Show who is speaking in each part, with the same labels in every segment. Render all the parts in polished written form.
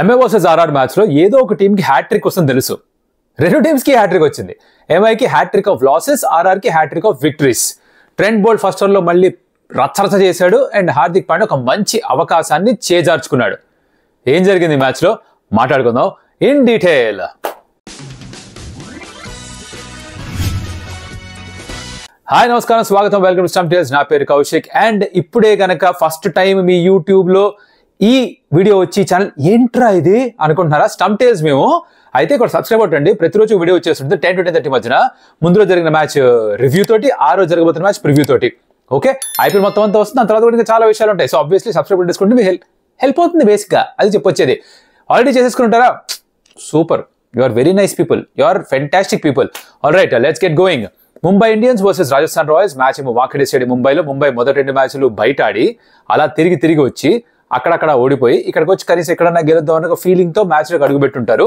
Speaker 1: MI versus RR match లో ఏదో ఒక టీమ్ కి హ్యాట్రిక్ వస్తుంది తెలుసు. రెండు టీమ్స్ కి హ్యాట్రిక్ వచ్చింది. ఎంఐకి హ్యాట్రిక్ ఆఫ్ లాసెస్, ఆర్ఆర్ కి hat trick of victories. Trent Boult first over లో మళ్ళీ రచ్చరచ చేశాడు అండ్ హార్దిక్ పాండ్యా ఒక మంచి అవకాశాన్ని చేజార్చుకున్నాడు. ఏం జరిగింది మ్యాచ్ లో మాట్లాడుకుందాం ఇన్ డీటెయిల్. హాయ్ నమస్కారం, స్వాగతం, వెల్కమ్ టు స్టంప్ టేల్స్. నా పేరు కౌశిక్. అండ్ ఇప్పుడే గనక ఫస్ట్ టైం మీ యూట్యూబ్ లో ఈ వీడియో వచ్చి ఛానల్ ఏంట్రా ఇది అనుకుంటున్నారా? స్టంప్ టేల్స్ మేము అయితే ఇక్కడ సబ్స్క్రైబ్ అవుతండి. ప్రతిరోజు వీడియో వచ్చేస్తుంది 10 to 10:30 మధ్యన. ముందు రోజు జరిగిన మ్యాచ్ రివ్యూ తోటి, ఆ రోజు జరగబోతున్న మ్యాచ్ ప్రివ్యూ తోటి. ఓకే, ఐపీఎల్ మొత్తం అంతా వస్తుంది. దాని తర్వాత కూడా ఇంకా చాలా విషయాలు ఉంటాయి. సో ఆబ్వియస్లీ సబ్స్క్రైబ్ చేసుకుంటే మీ హెల్ప్ అవుతుంది. బేసిక్గా అది చెప్పొచ్చేది. ఆల్రెడీ చేసేసుకుంటారా? Super, you are very nice people, you are fantastic people. All right, let's get going. Mumbai Indians versus Rajasthan Royals match ఏమో వాకడే స్టేడియం ముంబైలో. ముంబై మొదటి 2 మ్యాచ్లు బయట ఆడి అలా తిరిగి వచ్చి అక్కడక్కడ ఓడిపోయి ఇక్కడికి వచ్చి కనీసం ఎక్కడన్నా గెలుద్దాం అన్న ఫీలింగ్ తో మ్యాచ్లోకి అడుగుపెట్టుంటారు.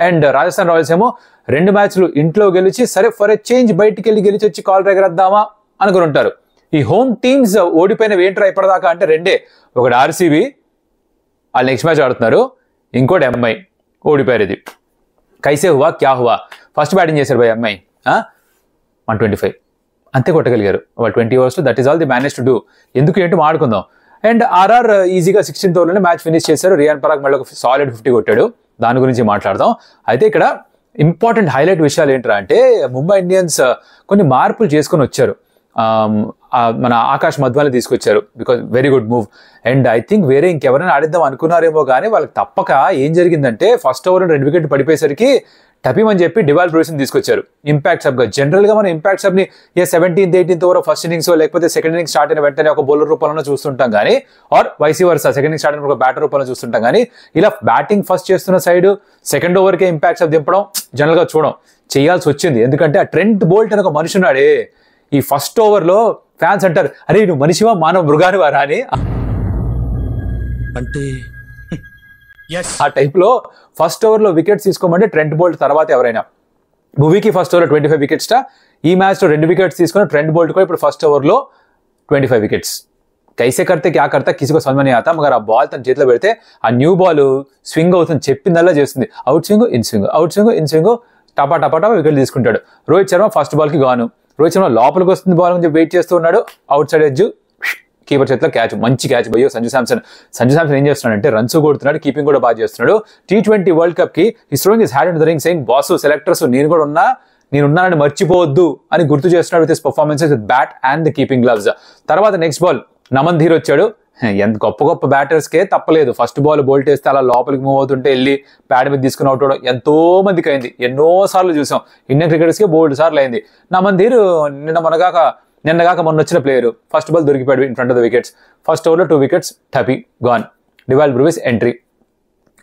Speaker 1: అండ్ రాజస్థాన్ రాయల్స్ ఏమో 2 మ్యాచ్లు ఇంట్లో గెలిచి సరే ఫర్ ఎ చేంజ్ బయటికి వెళ్ళి గెలిచి వచ్చి కాల్ ఎగరద్దామా అనుకుని ఉంటారు. ఈ హోమ్ టీమ్స్ ఓడిపోయినవి ఏంట్రా ఇప్పటిదాకా అంటే రెండే. ఒకటి ఆర్సీబీ, వాళ్ళు నెక్స్ట్ మ్యాచ్ ఆడుతున్నారు. ఇంకోటి ఎంఐ, ఓడిపోయారు. ఇది కైసే హువా క్యా హువా. ఫస్ట్ బ్యాటింగ్ చేశారు బై ఎంఐ 125 అంతే కొట్టగలిగారు వాళ్ళు 20 overs. That is all the manage to do. ఎందుకు ఏంటో మాడుకుందాం. అండ్ ఆర్ఆర్ ఈజీగా 16th ఓవర్లోనే మ్యాచ్ ఫినిష్ చేశారు. రియాన్ పరాగ్ మళ్ళీ ఒక సాలిడ్ 50 కొట్టాడు. దాని గురించి మాట్లాడదాం. అయితే ఇక్కడ ఇంపార్టెంట్ హైలైట్ విషయాలు ఏంట్రా అంటే ముంబై ఇండియన్స్ కొన్ని మార్పులు చేసుకొని వచ్చారు. మన ఆకాష్ మధ్వాని తీసుకొచ్చారు because very good move. And I think వేరే ఇంకెవరైనా ఆడిద్దాం అనుకున్నారేమో కానీ వాళ్ళకి తప్పక ఏం జరిగిందంటే ఫస్ట్ ఓవర్ 2 వికెట్లు పడిపోయేసరికి టపీమ్ అని చెప్పి డివాల్ బ్రూస్ని తీసుకొచ్చారు ఇంపాక్ట్ సబ్గా. జనరల్గా మనం ఇంపాక్ట్ సబ్ని 17th 18th over first innings లేకపోతే సెకండ్ ఇన్నింగ్స్ స్టార్ట్ అయిన వెంటనే ఒక బౌలర్ రూపంలో చూస్తుంటాం కానీ, or vice versa second innings start అయిన ఒక బ్యాటర్ రూపంలో చూస్తుంటాం కానీ, ఇలా బ్యాటింగ్ ఫస్ట్ చేస్తున్న సైడ్ సెకండ్ ఓవర్కే ఇంపాక్ట్ సబ్ దింపడం జనరల్గా చూడం చేయాల్సి వచ్చింది. ఎందుకంటే ఆ ట్రెంట్ బోల్ట్ అని ఒక మనిషి ఉన్నాడే, ఈ ఫస్ట్ ఓవర్లో ఫ్యాన్స్ అంటారు అరే నువ్వు మనిషివా మానవ మృగానివారా అని.
Speaker 2: అంటే
Speaker 1: ఆ టైప్ లో ఫస్ట్ ఓవర్ లో వికెట్స్ తీసుకోమంటే ట్రెంట్ బోల్ట్ తర్వాత ఎవరైనా. భువీకి ఫస్ట్ ఓవర్ లో 25 వికెట్స్. ఈ మ్యాచ్ లో 2 వికెట్స్ తీసుకుని ట్రెంట్ బోల్ట్ కూడా ఇప్పుడు ఫస్ట్ ఓవర్ లో 25 వికెట్స్. కైసే కర్తే క్యా కర్తా కిసికో సమజ్ नहीं आता. మగర్ ఆ బాల్ తన చేతిలో పెడితే ఆ న్యూ బాల్ స్వింగ్ అవుతుంది, చెప్పిందల్లా చేస్తుంది. Out swing in swing, out swing in swing, టపా వికెట్ తీసుకుంటాడు. రోహిత్ శర్మ ఫస్ట్ బాల్ కి గాను. రోహిత్ శర్మ లోపలికి వస్తుంది బాల్ అని వెయిట్ చేస్తూ ఉన్నాడు. అవుట్ సైడ్ ఎడ్జ్, కీపర్ చేతిలో క్యాచ్, మంచి క్యాచ్. భయ్యో సంజు శాంసన్ ఏం చేస్తున్నాడు అంటే రన్స్ కొడుతున్నాడు, కీపింగ్ కూడా బాగా చేస్తున్నాడు. T20 వరల్డ్ కప్ కి his throwing his hand in the ring saying boss selectors నేను కూడా నేనున్నానని మర్చిపోవద్దు అని గుర్తు చేస్తున్నాడు with his performances with bat and the keeping gloves. తర్వాత నెక్స్ట్ బాల్ నమన్ ధీర్ వచ్చాడు. ఎంత గొప్ప బ్యాటర్స్కే తప్పలేదు. ఫస్ట్ బాల్ బోల్ట్ వేస్తే అలా లోపలికి మూవ్ అవుతుంటే వెళ్ళి ప్యాడ్ మీద తీసుకుని అవుట్ అవడం ఎంతో మందికి అయింది. ఎన్నో సార్లు చూసాం. ఇండియన్ క్రికెటర్స్కి బోల్డ్ సార్లు అయింది. నమన్ ధీర్ నిన్నగాక మొన్న వచ్చిన ప్లేయర్. ఫస్ట్ బాల్ దొరికిపోయాడు in front of the wickets. First ఓవర్లో 2 వికెట్స్ టపీ గాన్. Dewald Brevis entry.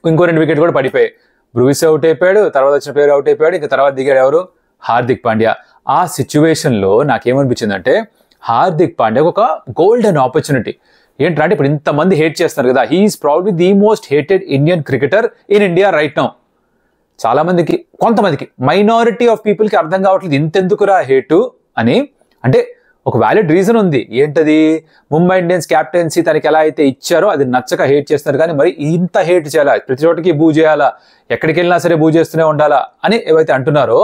Speaker 1: ఇంకో 2 వికెట్ కూడా పడిపోయాయి. బ్రూవిస్ అవుట్ అయిపోయాడు, తర్వాత వచ్చిన ప్లేయర్ అవుట్ అయిపోయాడు. ఇంకా తర్వాత దిగాడు ఎవరు? హార్దిక్ పాండ్యా. ఆ సిచ్యువేషన్లో నాకేమనిపించిందంటే హార్దిక్ పాండ్యాకు ఒక గోల్డెన్ ఆపర్చునిటీ. ఏంటంటే ఇప్పుడు ఇంతమంది హేట్ చేస్తున్నారు కదా, he's probably the most hated Indian cricketer in India right now. చాలా మందికి, కొంతమందికి, మైనారిటీ ఆఫ్ పీపుల్కి అర్థం కావట్లేదు ఇంతెందుకురా హేటు అని. అంటే ఒక వ్యాలిడ్ రీజన్ ఉంది. ఏంటది? ముంబై ఇండియన్స్ క్యాప్టెన్సీ తనకి ఎలా అయితే ఇచ్చారో అది నచ్చక హేట్ చేస్తున్నారు. కానీ మరి ఇంత హేట్ చేయాలా, ప్రతి చోటకి బూ చేయాలా, ఎక్కడికి వెళ్ళినా సరే బూ చేస్తూనే ఉండాలా అని ఏవైతే అంటున్నారో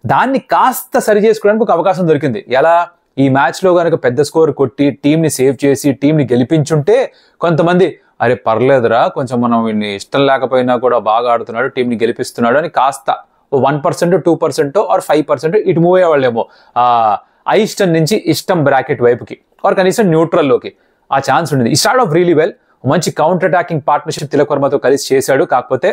Speaker 1: దాన్ని కాస్త సరి చేసుకోవడానికి ఒక అవకాశం దొరికింది. ఎలా? ఈ మ్యాచ్లో కనుక పెద్ద స్కోర్ కొట్టి టీంని సేవ్ చేసి టీంని గెలిపించుంటే కొంతమంది అరే పర్లేదురా కొంచెం మనం వీడిని ఇష్టం లేకపోయినా కూడా బాగా ఆడుతున్నాడు, టీంని గెలిపిస్తున్నాడు అని కాస్త 1% 2% ఆర్ 5% ఇటు మూవ్ అయ్యేవాళ్ళేమో అయిష్టం నుంచి ఇష్టం బ్రాకెట్ వైపుకి, ఆర్ కనీసం న్యూట్రల్లోకి ఆ ఛాన్స్ ఉండేది. ఈ స్టార్ట్ ఆఫ్ రియలీ వెల్. మంచి కౌంటర్ అటాకింగ్ పార్ట్నర్షిప్ తిలక్ వర్మతో కలిసి చేశాడు. కాకపోతే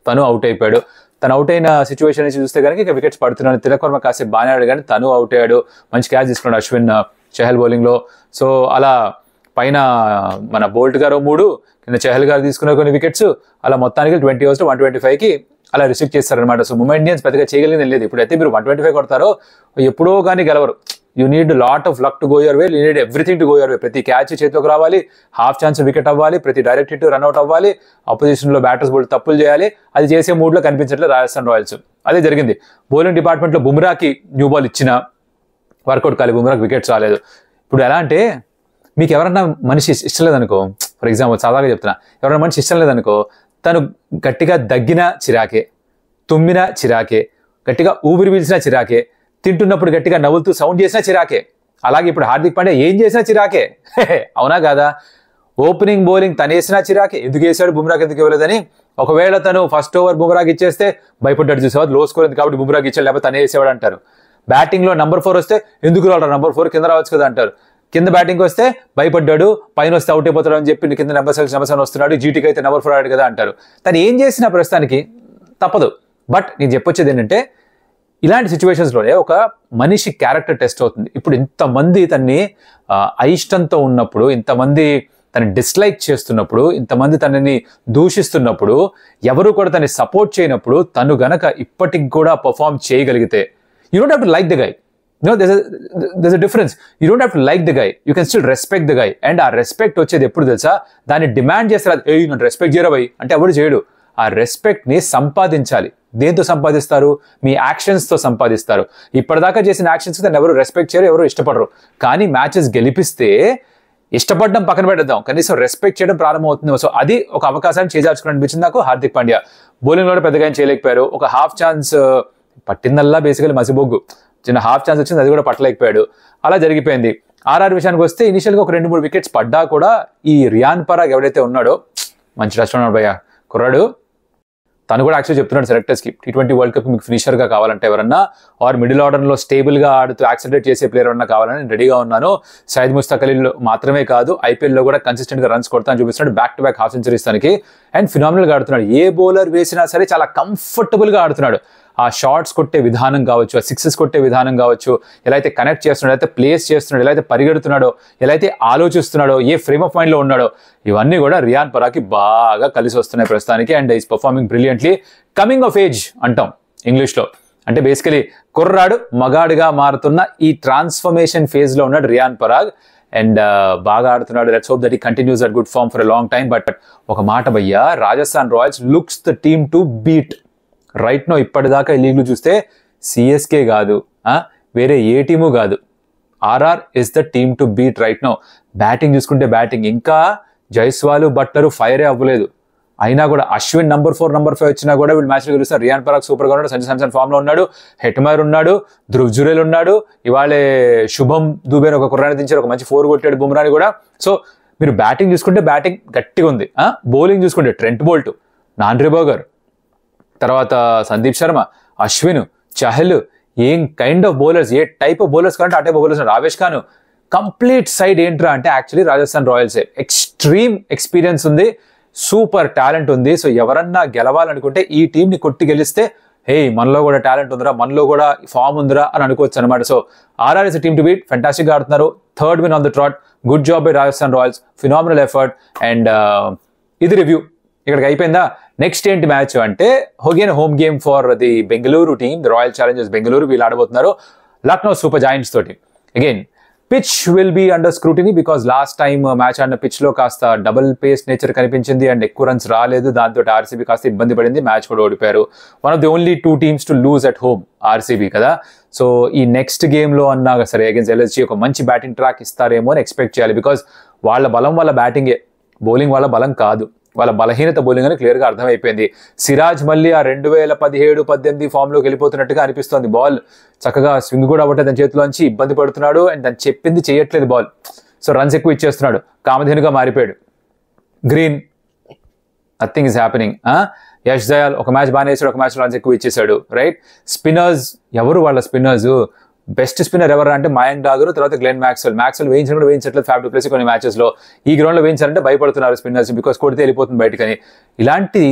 Speaker 1: తను అవుట్ అయిపోయాడు. తను అవుట్ అయిన సిచ్యువేషన్ నుంచి చూస్తే కనుక ఇక వికెట్స్ పడుతున్నాడు. తిలక్ వర్మ కాసేపు బాగానే ఆడాడు కానీ తను అవుట్ అయ్యాడు. మంచి క్యాచ్ తీసుకున్నాడు అశ్విన్ చహల్ బౌలింగ్లో. సో అలా పైన మన బోల్ట్ గారు 3, కింద చహల్ గారు తీసుకున్న కొన్ని వికెట్స్, అలా మొత్తానికి 20 overs 125కి అలా రిస్ట్రిక్ట్ చేస్తారనమాట. సో ముంబై ఇండియన్స్ పెద్దగా చేయగలిగింది లేదు. ఇప్పుడైతే మీరు 125 కొడతారో ఎప్పుడో కానీ గెలవరు. You need lot of luck to go your way, you need everything to go your way. ప్రతి క్యాచ్ చేతిలోకి రావాలి, హాఫ్ ఛాన్స్ వికెట్ అవ్వాలి, ప్రతి డైరెక్ట్ హిట్ రన్అట్ అవ్వాలి, అపోజిషన్లో బ్యాటర్స్ బోల్డ్ తప్పులు చేయాలి. అది చేసే మూడ్లో కనిపించట్లేదు రాజస్థాన్ రాయల్స్. అదే జరిగింది. బౌలింగ్ డిపార్ట్మెంట్లో బుమ్రాకి న్యూ బాల్ ఇచ్చిన వర్కౌట్ కాలేదు, బుమ్రాకి వికెట్స్ రాలేదు. ఇప్పుడు ఎలా అంటే మీకు ఎవరన్నా మనిషి ఇష్టం లేదనుకో, ఫర్ ఎగ్జాంపుల్ సాదాగా చెప్తున్నా, ఎవరైనా మనిషి ఇష్టం లేదనుకో తను గట్టిగా దగ్గిన చిరాకే, తుమ్మిన చిరాకే, గట్టిగా ఊపిరి పీల్చిన చిరాకే, తింటున్నప్పుడు గట్టిగా నవ్వులుతూ సౌండ్ చేసినా చిరాకే. అలాగే ఇప్పుడు హార్దిక్ పాండ్యా ఏం చేసినా చిరాకే. అవునా కాదా? ఓపెనింగ్ బౌలింగ్ తను వేసినా చిరాకే, ఎందుకు వేసాడు బుమ్రాకి ఎందుకు ఇవ్వలేదని. ఒకవేళ తను ఫస్ట్ ఓవర్ బుమ్రాకి ఇచ్చేస్తే భయపడ్డాడు చూసేవాడు, లో స్కోర్ ఉంది కాబట్టి బుమ్రాకి ఇచ్చాడు, లేకపోతే తనే వేసేవాడు అంటారు. బ్యాటింగ్లో నెంబర్ 4 వస్తే ఎందుకు రావడం, నెంబర్ 4 కింద రావచ్చు కదా అంటారు. కింద బ్యాటింగ్ వస్తే భయపడ్డాడు, పైన వస్తే అవుట్ అయిపోతాడు అని చెప్పి కింద నెంబర్ 7 వస్తున్నాడు, జీటీకి అయితే నెంబర్ 4 ఆడాడు కదా అంటారు. తను ఏం చేసినా ప్రస్తుతానికి తప్పదు. బట్ నేను చెప్పొచ్చేది ఏంటంటే ఇలాంటి సిచ్యువేషన్స్లోనే ఒక మనిషి క్యారెక్టర్ టెస్ట్ అవుతుంది. ఇప్పుడు ఇంతమంది తన్ని అయిష్టంతో ఉన్నప్పుడు, ఇంతమంది తనని డిస్లైక్ చేస్తున్నప్పుడు, ఇంతమంది తనని దూషిస్తున్నప్పుడు, ఎవరు కూడా తనని సపోర్ట్ చేయనప్పుడు తను గనక ఇప్పటికి కూడా పర్ఫామ్ చేయగలిగితే, you don't have to like the guy. there's a difference. You don't have to like the guy, you can still respect the guy. And ఆ రెస్పెక్ట్ వచ్చేది ఎప్పుడు తెలుసా? దాన్ని డిమాండ్ చేస్తారు, నన్ను రెస్పెక్ట్ చేయరా భయ్ అంటే ఎవరు చేయడు. ఆ రెస్పెక్ట్ ని సంపాదించాలి. దేంతో సంపాదిస్తారు? మీ యాక్షన్స్ తో సంపాదిస్తారు. ఇప్పటిదాకా చేసిన యాక్షన్స్ దాన్ని ఎవరు రెస్పెక్ట్ చేయరు, ఎవరు ఇష్టపడరు. కానీ మ్యాచెస్ గెలిపిస్తే ఇష్టపడడం పక్కన పెట్టేద్దాం, కనీసం రెస్పెక్ట్ చేయడం ప్రారంభమవుతుంది. సో అది ఒక అవకాశాన్ని చేజార్చుకుని అనిపించింది నాకు హార్దిక్ పాండ్యా. బౌలింగ్ లో పెద్దగా ఏం చేయలేకపోయారు. ఒక హాఫ్ ఛాన్స్ పట్టిందల్లా బేసికలీ మసిబొగ్గు, చిన్న హాఫ్ ఛాన్స్ వచ్చింది, అది కూడా పట్టలేకపోయాడు. అలా జరిగిపోయింది. ఆర్ఆర్ విషయానికి వస్తే ఇనిషియల్గా ఒక 2-3 వికెట్స్ పడ్డా కూడా ఈ రియాన్ పరాగ్ ఎవడైతే ఉన్నాడో మంచి టచ్ ఉన్నాడు భయ్య కుర్రాడు. తను కూడా యాక్చువల్లీ చెప్తున్నాడు సెలెక్టర్స్కి, T20 వరల్డ్ కప్ మీకు ఫినిషర్గా కావాలంటే ఎవరన్నా, ఆర్ మిడిల్ ఆర్డర్లో స్టేబుల్గా ఆడుతూ యాక్సిలరేట్ చేసే ప్లేయర్ అన్నా కావాలని నేను రెడీగా ఉన్నాను. సయ్యద్ ముస్తక్ అలీలో మాత్రమే కాదు, ఐపీఎల్లో కూడా కన్సిస్టెంట్గా రన్స్ కొడతాను చూపిస్తున్నాడు. Back to back half centuries తనకి. అండ్ ఫినామినల్గా ఆడుతున్నాడు. ఏ బౌలర్ వేసినా సరే చాలా కంఫర్టబుల్గా ఆడుతున్నాడు. ఆ షార్ట్స్ కొట్టే విధానం కావచ్చు, ఆ సిక్సెస్ కొట్టే విధానం కావచ్చు, ఎలా అయితే కనెక్ట్ చేస్తున్నాడో, ఎలా అయితే ప్లేస్ చేస్తున్నాడో, ఎలా అయితే పరిగెడుతున్నాడో, ఎలా అయితే ఆలోచిస్తున్నాడో, ఏ ఫ్రేమ్ ఆఫ్ మైండ్లో ఉన్నాడో, ఇవన్నీ కూడా రియాన్ పరాగ్కి బాగా కలిసి వస్తున్నాయి ప్రస్తుతానికి. And is performing brilliantly. Coming of age అంటాం ఇంగ్లీష్లో, అంటే బేసికలీ కుర్రాడు మగాడుగా మారుతున్న ఈ ట్రాన్స్ఫర్మేషన్ ఫేజ్లో ఉన్నాడు రియాన్ పరాగ్. అండ్ బాగా ఆడుతున్నాడు. Let's hope that he continues that good form for a long time. But ఒక మాట భయ్యా, Rajasthan Royals looks the team to beat right now. ఇప్పటిదాకా ఈ లీగ్లు చూస్తే సిఎస్కే కాదు, వేరే ఏ టీము కాదు, RR is the team to beat right now. Batting చూసుకుంటే బ్యాటింగ్ ఇంకా జైస్వాల్ బట్లర్ ఫైరే అవ్వలేదు, అయినా కూడా అశ్విన్ నెంబర్ 4 నెంబర్ 5 వచ్చినా కూడా వీళ్ళు మ్యాచ్లో గెలుస్తారు. రియాన్ పరాగ్ సూపర్గా ఉన్నాడు, సంజు శాంసన్ ఫామ్లో ఉన్నాడు, హెట్మర్ ఉన్నాడు, ధ్రువ్ జురేల్ ఉన్నాడు, ఇవాళే శుభం దూబేని ఒక కుర్రాన్ని దించారు, ఒక మంచి 4 కొట్టాడు బుమ్రాని కూడా. సో మీరు బ్యాటింగ్ చూసుకుంటే బ్యాటింగ్ గట్టిగా ఉంది. బౌలింగ్ చూసుకుంటే ట్రెంట్ బోల్ట్, నాండ్రే బర్గర్, తర్వాత సందీప్ శర్మ, అశ్విన్, చహల్, ఏం kind of bowlers, A type of bowlers కంటే ఆ type of bowlers. రావేష్ Khan complete side ఏంట్రా అంటే యాక్చువల్లీ రాజస్థాన్ రాయల్సే. ఎక్స్ట్రీమ్ ఎక్స్పీరియన్స్ ఉంది, సూపర్ టాలెంట్ ఉంది. సో ఎవరన్నా గెలవాలనుకుంటే ఈ టీంని కొట్టి గెలిస్తే హే మనలో కూడా టాలెంట్ ఉందిరా, మనలో కూడా ఫామ్ ఉందిరా అని అనుకోవచ్చు అనమాట. So RR is team to beat, fantastic గా ఆడుతున్నారు. 3rd win on the trot, good job by Rajasthan Royals, phenomenal effort. And ఇది రివ్యూ ఇక్కడికి అయిపోయిందా? నెక్స్ట్ ఏంటి మ్యాచ్ అంటే again home game for the Bengaluru team, the royal challengers Bengaluru. వీళ్ళు ఆడబోతున్నారు Lucknow super giants తోటి. Again pitch will be under scrutiny because last time match ఆడిన pitch లో కాస్త డబుల్ పేస్ నేచర్ కనిపించింది అండ్ ఎక్కువ రన్స్ రాలేదు. దాంతో ఆర్సీబీ కాస్త ఇబ్బంది పడింది, మ్యాచ్ కూడా ఓడిపోయారు. One of the only 2 teams to lose at home RCB కదా. సో ఈ నెక్స్ట్ గేమ్ లో అన్నా సరే అగైన్స్ ఎల్ఎస్జీ ఒక మంచి బ్యాటింగ్ ట్రాక్ ఇస్తారేమో అని ఎక్స్పెక్ట్ చేయాలి. బికాస్ వాళ్ళ బలం వాళ్ళ బ్యాటింగే, బౌలింగ్ వాళ్ళ బలం కాదు, వాళ్ళ బలహీనత బౌలింగ్ అని క్లియర్గా అర్థమైపోయింది. సిరాజ్ మళ్ళీ ఆ 2017-18 ఫామ్లోకి వెళ్ళిపోతున్నట్టుగా అనిపిస్తోంది. బాల్ చక్కగా స్వింగ్ కూడా అవ్వట్లేదు తన చేతిలోంచి, ఇబ్బంది పడుతున్నాడు అండ్ తను చెప్పింది చేయట్లేదు బాల్. సో రన్స్ ఎక్కువ ఇచ్చేస్తున్నాడు, కామధేనుగా మారిపోయాడు. Green nothing is happening. Yash Dayal ఒక మ్యాచ్ బాగానే వేసాడు, ఒక మ్యాచ్ రన్స్ ఎక్కువ ఇచ్చేసాడు. రైట్, స్పిన్నర్స్ ఎవరు వాళ్ళ స్పిన్నర్స్? బెస్ట్ స్పిన్నర్ ఎవరు అంటే మయాంక్ ఠాగూర్, తర్వాత గ్లెన్ మ్యాక్స్వెల్ వేయించిన కూడా వేయించట్లేదు ఫ్యాబ్ డు ప్లెసీ కొన్ని మ్యాచెస్లో. ఈ గ్రౌండ్లో వేయించాలంటే భయపడుతున్నారు స్పిన్నర్స్, బికాస్ కొడితే వెళ్ళిపోతుంది బయటకని. ఇలాంటి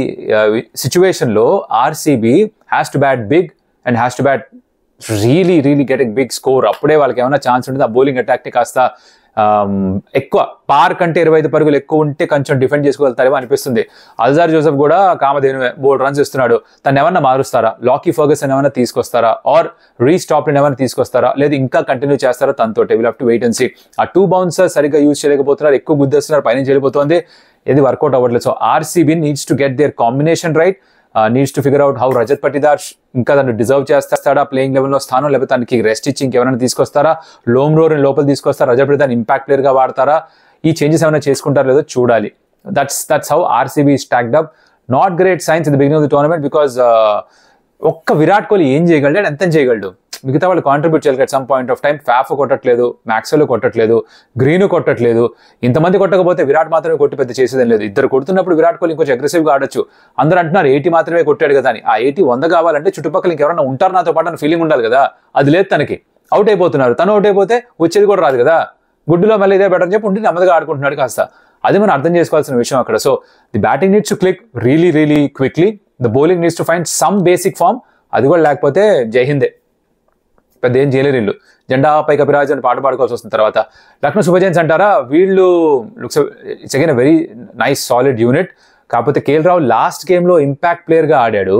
Speaker 1: సిచ్యువేషన్లో RCB has to bat big and has to bat really getting big score. అప్పుడే వాళ్ళకి ఏమైనా ఛాన్స్ ఉంటుంది. ఆ బౌలింగ్ అటాక్ని కాస్త ఎక్కువ పార్ కంటే 25 పరుగులు ఎక్కువ ఉంటే కొంచెం డిఫెండ్ చేసుకోగలుగుతారేమో అనిపిస్తుంది. అల్జార్ జోసెఫ్ కూడా కామధేను బోల్డ్ రన్స్ ఇస్తున్నాడు. తను ఏమన్నా మారుస్తారా? లాకీ ఫర్గసన్ ఏమైనా తీసుకొస్తారా? ఆర్ రీస్టాప్ని ఏమైనా తీసుకొస్తారా? లేదు ఇంకా కంటిన్యూ చేస్తారా తనతోటి? Will have to wait and see. ఆ 2 bouncers సరిగ్గా యూజ్ చేయలేకపోతున్నారు, ఎక్కువ గుద్దేస్తున్నారు, పైనుంచి వెళ్ళిపోతుంది, ఇది వర్కౌట్ అవ్వట్లేదు. So RCB needs to get their combination right, needs to figure out how Rajat Patidar ఇంకా తను డిజర్వ్ చేస్తాడా ప్లేయింగ్ లెవెల్లో స్థానం, లేకపోతే తనకి రెస్ట్ ఇచ్చి ఇంకెవరైనా తీసుకొస్తారా, లోమ్ రోర్ని లోపల తీసుకొస్తారా, రజత్ పటిదార్ ఇంపాక్ట్ ప్లేయర్గా వాడతారా, ఈ చేంజెస్ ఏమైనా చేసుకుంటారో లేదో చూడాలి. That's how RCB stacked up. Not great science in the beginning of the tournament because ఒక్క విరాట్ కోహ్లీ ఏం చేయగలడు, ఎంత చేయగలడు, మిగతా వాళ్ళు కాంట్రిబ్యూట్ చేయాలి. At some point of time Faf కొట్టట్లేదు, మ్యాక్స్వెల్ కొట్టట్లేదు, గ్రీన్ కొట్టట్లేదు. ఇంతమంది కొట్టకపోతే విరాట్ మాత్రమే కొట్టి పెద్ద చేసేదేం లేదు. ఇద్దరు కొడుతున్నప్పుడు విరాట్ కోహ్లీ ఇంకొంచెం అగ్రెసివ్గా ఆడొచ్చు. అందరూ అంటున్నారు 80 మాత్రమే కొట్టాడు కదా అని. ఆ 80 100 కావాలంటే చుట్టుపక్కల ఇంకెవరైనా ఉంటారు నాతో పాటు అని ఫీలింగ్ ఉండాలి కదా, అది లేదు తనకి. అవుట్ అయిపోతున్నారు, తను అవుట్ అయిపోతే వచ్చేది కూడా రాదు కదా. గుడ్డులో మళ్ళీ ఇదే బెటర్ అని చెప్పి ఉండి నెమ్మదిగా ఆడుకుంటున్నాడు కాస్త. అది మనం అర్థం చేసుకోవాల్సిన విషయం అక్కడ. So the batting needs to click really quickly, the bowling needs to find some basic form. అది కూడా లేకపోతే జై హిందే, పెద్ద ఏం చేయలేరు వీళ్ళు. జెండా పై కపిరాజ్ అని పాట పాడుకోవాల్సి వస్తుంది. తర్వాత లక్నో సూపర్ జైంట్స్ అంటారా, వీళ్ళు it's again very nice solid unit. కాకపోతే కేఎల్ రాహుల్ లాస్ట్ గేమ్లో ఇంపాక్ట్ ప్లేయర్గా ఆడాడు,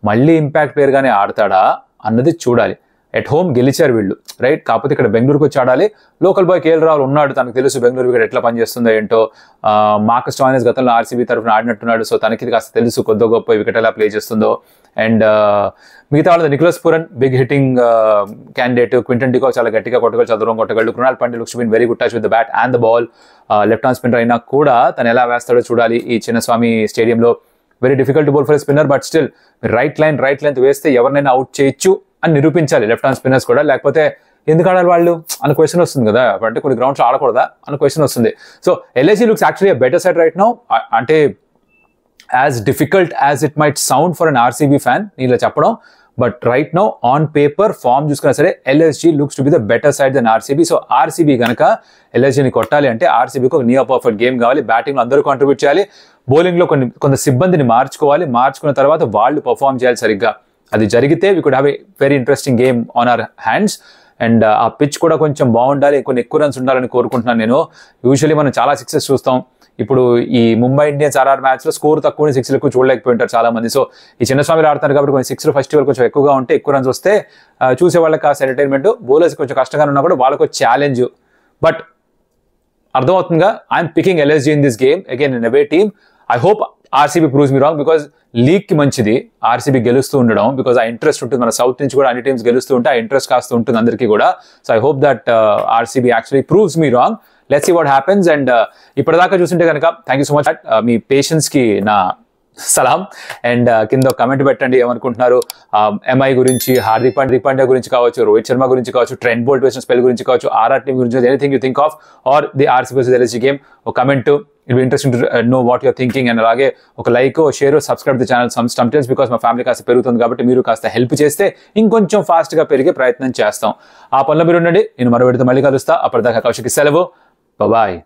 Speaker 1: మళ్ళీ ఇంపాక్ట్ ప్లేయర్గానే ఆడతాడా అన్నది చూడాలి. ఎట్ హోమ్ గెలిచారు వీళ్ళు, రైట్. కాకపోతే ఇక్కడ బెంగళూరుకి వచ్చి ఆడాలి. లోకల్ బాయ్ కేఎల్ రాహుల్ ఉన్నాడు, తనకు తెలుసు బెంగళూరు వికెట్ ఎట్లా పనిచేస్తుందో ఏంటో. మార్కస్ స్టాయినస్ గతంలో ఆర్సీబీ తరఫున ఆడినట్టున్నాడు, సో తనకి కాస్త తెలుసు కొద్ది గొప్ప వికెట్ ఎలా ప్లే చేస్తుందో. అండ్ మిగతా వాళ్ళది Nicholas Pooran big hitting candidate, Quinton de Kock చాలా గట్టిగా కొట్టగలడు, చాలా దూరం కొట్టగలడు. Krunal Pandya looks been very good touch with the bat and the ball. Left hand spinner అయినా కూడా తను ఎలా వేస్తాడో చూడాలి ఈ చిన్నస్వామి స్టేడియంలో. Very difficult ball for spinner, but still right length వేస్తే ఎవరినైనా అవుట్ చేయొచ్చు అని నిరూపించాలి లెఫ్ట్ హ్యాండ్ స్పిన్నర్స్ కూడా. లేకపోతే ఎందుకు ఆడాలి వాళ్ళు అన్న క్వశ్చన్ వస్తుంది కదా, అంటే కొన్ని గ్రౌండ్స్లో ఆడకూడదా అన్న క్వశ్చన్ వస్తుంది. So LIC looks actually better side right now. అంటే as difficult as it might sound for an RCB fan ఇలా చెప్పడం, but right now on paper form చూసుకున్నా సరే LSG looks to be the better side then RCB. So RCB కనుక ఎల్ఎస్జీని కొట్టాలి అంటే ఆర్సీబీకి ఒక నియర్ పర్ఫెక్ట్ గేమ్ కావాలి. బ్యాటింగ్లో అందరూ కాంట్రిబ్యూట్ చేయాలి, బౌలింగ్లో కొంత సిబ్బందిని మార్చుకున్న తర్వాత వాళ్ళు పర్ఫామ్ చేయాలి సరిగ్గా. అది జరిగితే we could have a very interesting game on our hands. And ఆ పిచ్ కూడా కొంచెం బాగుండాలి, కొన్ని ఎక్కువ రన్స్ ఉండాలని కోరుకుంటున్నాను నేను. యూజువల్లీ మనం చాలా సిక్సెస్ చూస్తాం. ఇప్పుడు ఈ ముంబై ఇండియన్స్ ఆర్ఆర్ మ్యాచ్లో స్కోర్ తక్కువ 6లు ఎక్కువ చూడలేకపోయింటారు చాలా మంది. సో ఈ చిన్నస్వామిలు ఆడుతారు కాబట్టి కొన్ని 6లు ఫస్ట్ ఓవర్ కొంచెం ఎక్కువగా ఉంటే, ఎక్కువ రన్స్ వస్తే చూసే వాళ్ళకి కాస్త ఎంటర్టైన్మెంట్, బౌలర్స్ కొంచెం కష్టంగా ఉన్నా కూడా వాళ్ళకు ఛాలెంజ్. బట్ అర్థమవుతుందిగా, I'm picking LSG in this game again in away team. I hope RCB proves me wrong, because లీగ్కి మంచిది ఆర్సీబీ గెలుస్తూ ఉండడం, బికాజ్ ఆ ఇంట్రెస్ట్ ఉంటుంది. మన సౌత్ నుంచి కూడా అన్ని టీమ్స్ గెలుస్తూ ఉంటే ఆ ఇంట్రెస్ట్ కాస్తూ ఉంటుంది అందరికీ కూడా. So I hope that RCB actually proves me wrong. Let's see what happens. And ఇప్పటిదాకా చూస్తుంటే కనుక థ్యాంక్ యూ సో మచ్. మీ పేషెన్స్కి నా సలాం. అండ్ కింద కమెంట్ పెట్టండి ఏమనుకుంటున్నారు. ఎంఐ గురించి, హార్దిక్ పాండ్యా గురించి కావచ్చు, రోహిత్ శర్మ గురించి కావచ్చు, ట్రెంట్ బోల్ట్ వేసిన స్పెల్ గురించి కావచ్చు, ఆర్ఆర్ టీమ్ గురించి, anything you think of or the RCB versus LSG game, ఒక comment. It be interesting to know what your thinking. And అలాగే ఒక like, share, subscribe the channel sometimes, because మా family కాస్త పెరుగుతుంది కాబట్టి మీరు కాస్త హెల్ప్ చేస్తే ఇంకొంచెం ఫాస్ట్గా పెరిగే ప్రయత్నం చేస్తాం. ఆ పనిలో మీరు ఉండండి. నేను మరో వీడితో మళ్ళీ కలుస్తా. అప్పటిదాకా కౌశిక్ సెలవు. బాయ్.